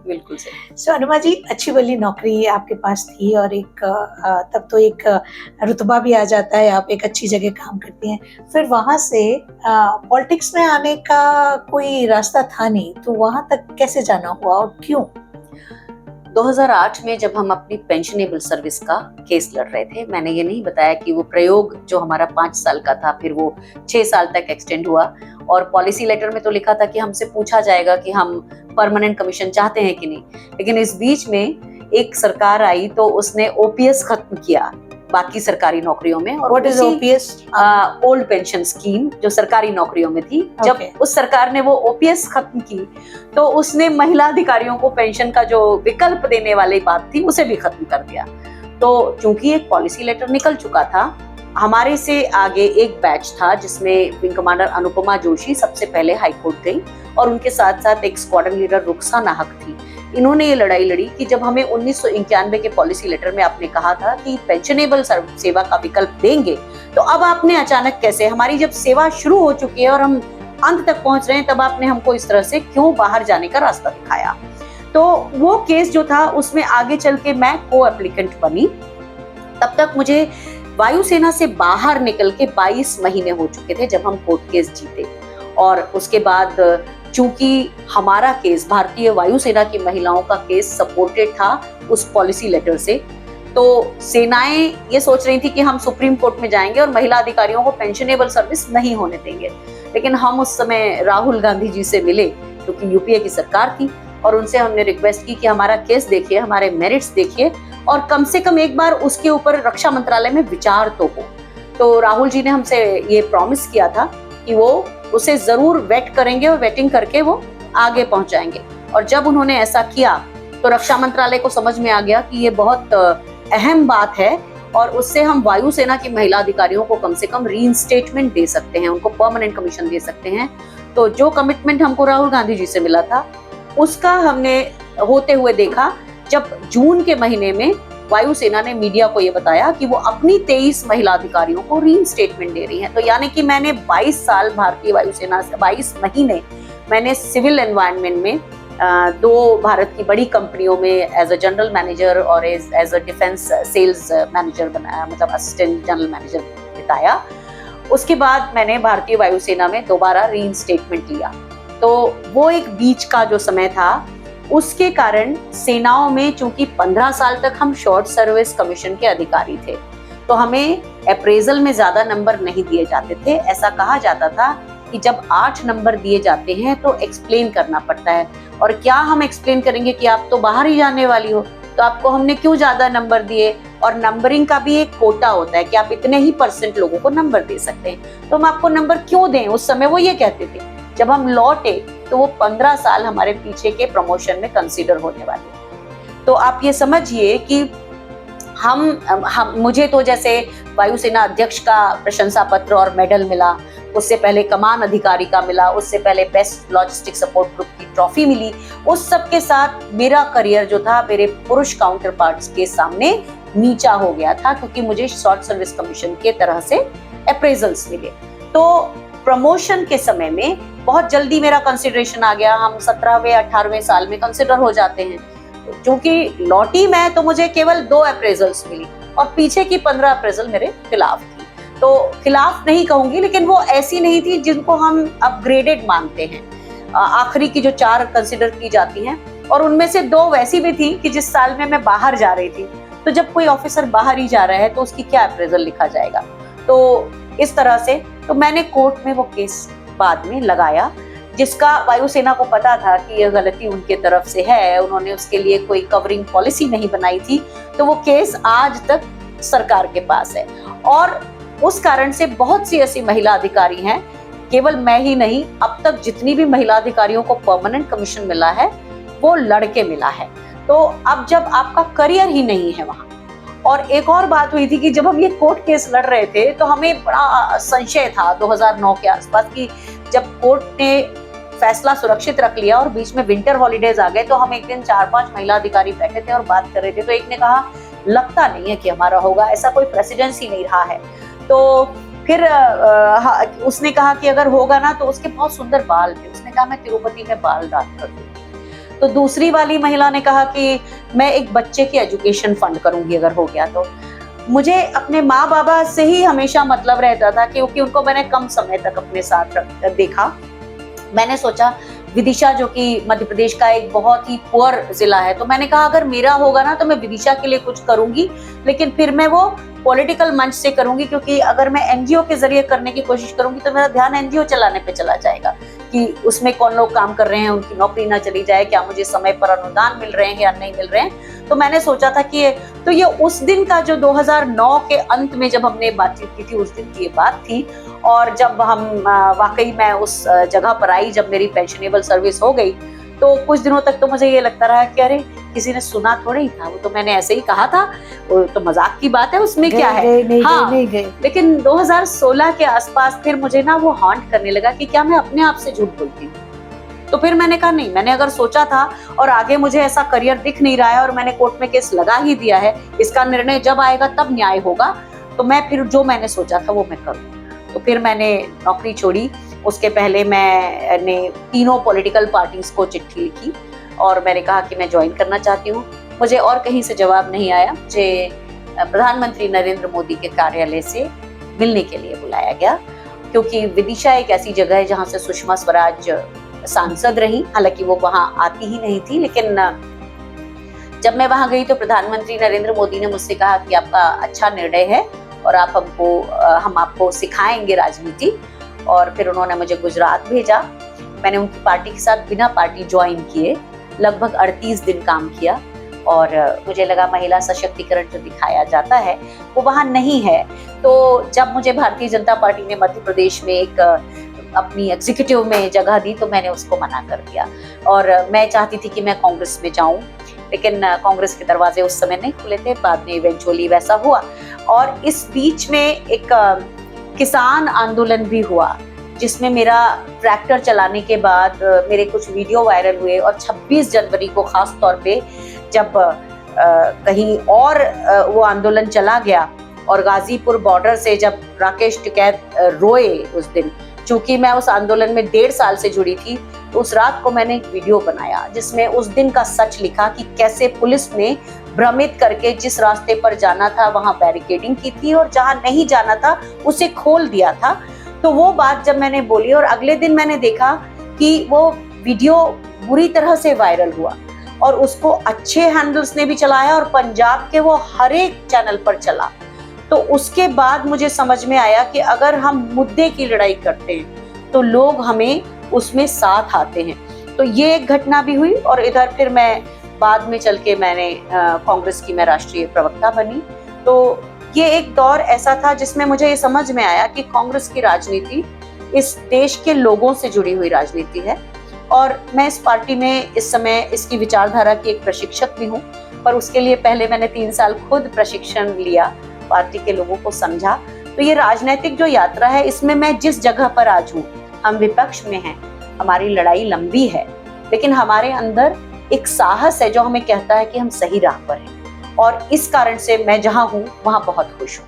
बिल्कुल सही। सो अनुमा जी, अच्छी भली नौकरी आपके पास थी और एक तब तो एक रुतबा भी आ जाता है, आप एक अच्छी जगह काम करती हैं। फिर वहाँ से पॉलिटिक्स में आने का कोई रास्ता था नहीं, तो वहाँ तक कैसे जाना हुआ और क्यों? 2008 में जब हम अपनी पेंशनेबल सर्विस का केस लड़ रहे थे, मैंने ये नहीं बताया कि वो प्रयोग जो हमारा 5 साल का था, फिर वो 6 साल तक एक्सटेंड हुआ और पॉलिसी लेटर में तो लिखा था कि हमसे पूछा जाएगा कि हम परमानेंट कमीशन चाहते हैं कि नहीं। लेकिन इस बीच में एक सरकार आई तो उसने ओपीएस खत्म किया बाकी सरकारी नौकरियों में। और what is OPS? Old pension scheme जो सरकारी नौकरियों में थी। जब उस सरकार ने वो ओपीएस खत्म की तो उसने महिला अधिकारियों को पेंशन का जो विकल्प देने वाली बात थी उसे भी खत्म कर दिया। तो चूंकि एक पॉलिसी लेटर निकल चुका था, हमारे से आगे एक बैच था जिसमें विंग कमांडर अनुपमा जोशी सबसे पहले हाईकोर्ट गई और उनके साथ साथ एक स्क्वाड्रन लीडर रुखसाना हक थी। इन्होंने ये लड़ाई लड़ी कि जब हमें 1991 के पॉलिसी लेटर में आपने कहा था कि पेंशनेबल सेवा का विकल्प देंगे, तो अब आपने अचानक कैसे, हमारी जब सेवा शुरू हो चुकी है और हम अंत तक पहुंच रहे हैं, तब आपने हमको इस तरह से क्यों बाहर जाने का रास्ता दिखाया। तो वो केस जो था उसमें आगे चल के मैं को एप्लीकेंट बनी। तब तक मुझे वायुसेना से बाहर निकल के 22 महीने हो चुके थे जब हम कोर्ट केस जीते। और उसके बाद चूंकि हमारा केस, भारतीय वायुसेना की महिलाओं का केस सपोर्टेड था उस पॉलिसी लेटर से, तो सेनाएं ये सोच रही थी कि हम सुप्रीम कोर्ट में जाएंगे और महिला अधिकारियों को पेंशनेबल सर्विस नहीं होने देंगे। लेकिन हम उस समय राहुल गांधी जी से मिले क्योंकि यूपीए की सरकार थी और उनसे हमने रिक्वेस्ट की कि हमारा केस देखिए, हमारे मेरिट्स देखिए और कम से कम एक बार उसके ऊपर रक्षा मंत्रालय में विचार तो हो। तो राहुल जी ने हमसे ये प्रॉमिस किया था कि वो उसे जरूर वेट करेंगे और वेटिंग करके वो आगे पहुंचाएंगे। और जब उन्होंने ऐसा किया तो रक्षा मंत्रालय को समझ में आ गया कि ये बहुत अहम बात है और उससे हम वायुसेना की महिला अधिकारियों को कम से कम रीइंस्टेटमेंट दे सकते हैं, उनको परमानेंट कमीशन दे सकते हैं। तो जो कमिटमेंट हमको राहुल गांधी जी से मिला था उसका हमने होते हुए देखा जब जून के महीने में वायुसेना ने मीडिया को ये बताया कि वो अपनी 23 महिला अधिकारियों को रीइंस्टेटमेंट दे रही हैं। तो यानी कि मैंने 22 साल भारतीय वायुसेना से 22 महीने मैंने सिविल एनवायरनमेंट में 2 भारत की बड़ी कंपनियों में एज अ जनरल मैनेजर और as a defence sales manager बनाया, मतलब असिस्टेंट जनरल मैनेजर बिताया। उसके बाद मैंने भारतीय वायुसेना में दोबारा रीइंस्टेटमेंट लिया। तो वो एक बीच का जो समय था, उसके कारण सेनाओं में चूंकि 15 साल तक हम शॉर्ट सर्विस कमीशन के अधिकारी थे तो हमें अप्रेजल में ज्यादा नंबर नहीं दिए जाते थे। ऐसा कहा जाता था कि जब 8 नंबर दिए जाते हैं तो एक्सप्लेन करना पड़ता है। और क्या हम एक्सप्लेन करेंगे कि आप तो बाहर ही जाने वाली हो, तो आपको हमने क्यों ज्यादा नंबर दिए। और नंबरिंग का भी एक कोटा होता है कि आप इतने ही % लोगों को नंबर दे सकते हैं, तो हम आपको नंबर क्यों दें। उस समय वो ये कहते थे। जब हम लौटे तो वो 15 साल हमारे पीछे के प्रमोशन में कंसीडर होने वाले। तो आप ये समझिए कि हम मुझे तो जैसे वायुसेना अध्यक्ष का प्रशंसा पत्र और मेडल मिला, उससे पहले कमान अधिकारी का मिला, उससे पहले बेस्ट लॉजिस्टिक सपोर्ट ग्रुप की ट्रॉफी मिली। उस सब के साथ मेरा करियर जो था मेरे पुरुष काउंटर पार्ट्स के सामने नीचा हो गया था क्योंकि मुझे शॉर्ट सर्विस कमीशन के तरह से अप्रेजल्स मिले। तो प्रमोशन के समय में बहुत जल्दी मेरा कंसिडरेशन आ गया। हम 17वें 18वें साल में कंसिडर हो जाते हैं। क्योंकि लौटी मैं तो मुझे केवल 2 अप्रेजल्स मिली और पीछे की 15 अप्रेजल मेरे खिलाफ थी। तो खिलाफ नहीं कहूंगी, लेकिन वो ऐसी नहीं थी जिनको हम अपग्रेडेड मानते हैं। आखिरी की जो 4 कंसिडर की जाती हैं और उनमें से 2 वैसी भी थी कि जिस साल में मैं बाहर जा रही थी। तो जब कोई ऑफिसर बाहर ही जा रहा है तो उसकी क्या अप्रेजल लिखा जाएगा। तो इस तरह से तो मैंने कोर्ट में वो केस बाद में लगाया, जिसका वायुसेना को पता था कि यह गलती उनके तरफ से है। उन्होंने उसके लिए कोई कवरिंग पॉलिसी नहीं बनाई थी। तो वो केस आज तक सरकार के पास है और उस कारण से बहुत सी ऐसी महिला अधिकारी हैं, केवल मैं ही नहीं, अब तक जितनी भी महिला अधिकारियों को परमानेंट कमीशन मिला है वो लड़के मिला है। तो अब जब आपका करियर ही नहीं है वहां। और एक और बात हुई थी कि जब हम ये कोर्ट केस लड़ रहे थे तो हमें बड़ा संशय था 2009 के आसपास कि जब कोर्ट ने फैसला सुरक्षित रख लिया और बीच में विंटर हॉलीडेज आ गए, तो हम एक दिन 4-5 महिला अधिकारी बैठे थे और बात कर रहे थे। तो एक ने कहा लगता नहीं है कि हमारा होगा, ऐसा कोई प्रेसिडेंस ही नहीं रहा है। तो फिर उसने कहा कि अगर होगा ना तो उसके बहुत सुंदर बाल थे। उसने कहा मैं तिरुपति में बाल दान कर दूंगी। तो दूसरी वाली महिला ने कहा कि मैं एक बच्चे की एजुकेशन फंड करूंगी अगर हो गया तो। मुझे अपने माँ बाबा से ही हमेशा मतलब रहता था, क्योंकि उनको मैंने कम समय तक अपने साथ देखा। मैंने सोचा विदिशा जो कि मध्य प्रदेश का एक बहुत ही पुअर जिला है, तो मैंने कहा अगर मेरा होगा ना तो मैं विदिशा के लिए कुछ करूंगी, लेकिन फिर मैं वो पॉलिटिकल मंच से करूंगी, क्योंकि अगर मैं एनजीओ के जरिए करने की कोशिश करूंगी तो मेरा ध्यान एनजीओ चलाने पे चला जाएगा कि उसमें कौन लोग काम कर रहे हैं, उनकी नौकरी ना चली जाए, क्या मुझे समय पर अनुदान मिल रहे हैं या नहीं मिल रहे हैं। तो मैंने सोचा था कि तो ये उस दिन का जो 2009 के अंत में जब हमने बातचीत की थी, उस दिन की ये बात थी। और जब हम वाकई मैं उस जगह पर आई, जब मेरी पेंशनेबल सर्विस हो गई, तो कुछ दिनों तक तो मुझे ये लगता रहा कि अरे किसी ने सुना थोड़ा ही था, वो तो मैंने ऐसे ही कहा था, वो तो मजाक की बात है, उसमें क्या है। नहीं गए। लेकिन 2016 के आसपास फिर मुझे ना वो हॉन्ट करने लगा कि क्या मैं अपने आप से झूठ बोलती हूँ। तो फिर मैंने कहा नहीं, मैंने अगर सोचा था और आगे मुझे ऐसा करियर दिख नहीं रहा है और मैंने कोर्ट में केस लगा ही दिया है, इसका निर्णय जब आएगा तब न्याय होगा, तो मैं फिर जो मैंने सोचा था वो मैं करूँ। तो फिर मैंने नौकरी छोड़ी। उसके पहले मैंने तीनों पॉलिटिकल पार्टीज को चिट्ठी लिखी और मैंने कहा कि मैं ज्वाइन करना चाहती हूँ। मुझे और कहीं से जवाब नहीं आया। मुझे प्रधानमंत्री नरेंद्र मोदी के कार्यालय से मिलने के लिए बुलाया गया, क्योंकि विदिशा एक ऐसी जगह है जहाँ से सुषमा स्वराज सांसद रही। हालांकि वो वहाँ आती ही नहीं थी, लेकिन जब मैं वहाँ गई तो प्रधानमंत्री नरेंद्र मोदी ने मुझसे कहा कि आपका अच्छा निर्णय है और हम आपको सिखाएंगे राजनीति। और फिर उन्होंने मुझे गुजरात भेजा। मैंने उनकी पार्टी के साथ बिना पार्टी ज्वाइन किए लगभग 38 दिन काम किया और मुझे लगा महिला सशक्तिकरण जो दिखाया जाता है वो वहाँ नहीं है। तो जब मुझे भारतीय जनता पार्टी ने मध्य प्रदेश में एक अपनी एग्जीक्यूटिव में जगह दी तो मैंने उसको मना कर दिया और मैं चाहती थी कि मैं कांग्रेस में जाऊं, लेकिन कांग्रेस के दरवाजे उस समय नहीं खुले थे। बाद में इवेंचुअली वैसा हुआ और इस बीच में एक किसान आंदोलन भी हुआ, जिसमें मेरा ट्रैक्टर चलाने के बाद मेरे कुछ वीडियो वायरल हुए और 26 जनवरी को खास तौर पे जब कहीं और वो आंदोलन चला गया और गाजीपुर बॉर्डर से जब राकेश टिकैत रोए उस दिन, चूंकि मैं उस आंदोलन में 1.5 साल से जुड़ी थी, तो उस रात को मैंने एक वीडियो बनाया जिसमें उस दिन का सच लिखा कि कैसे पुलिस ने भ्रमित करके जिस रास्ते पर जाना था वहां बैरिकेडिंग की थी और जहां नहीं जाना था उसे खोल दिया था। तो वो बात जब मैंने बोली और अगले दिन मैंने देखा कि वो वीडियो बुरी तरह से वायरल हुआ और उसको अच्छे हैंडल्स ने भी चलाया और पंजाब के वो हर एक चैनल पर चला। तो उसके बाद मुझे समझ में आया कि अगर हम मुद्दे की लड़ाई करते हैं तो लोग हमें उसमें साथ आते हैं। तो ये एक घटना भी हुई और इधर फिर मैं बाद में चल के मैंने कांग्रेस की मैं राष्ट्रीय प्रवक्ता बनी। तो ये एक दौर ऐसा था जिसमें मुझे ये समझ में आया कि कांग्रेस की राजनीति इस देश के लोगों से जुड़ी हुई राजनीति है और मैं इस पार्टी में इस समय इसकी विचारधारा की एक प्रशिक्षक भी हूँ। पर उसके लिए पहले मैंने 3 साल खुद प्रशिक्षण लिया, पार्टी के लोगों को समझा। तो ये राजनीतिक जो यात्रा है, इसमें मैं जिस जगह पर आज हूँ, हम विपक्ष में हैं, हमारी लड़ाई लंबी है, लेकिन हमारे अंदर एक साहस है जो हमें कहता है कि हम सही राह पर हैं और इस कारण से मैं जहाँ हूँ वहाँ बहुत खुश हूँ।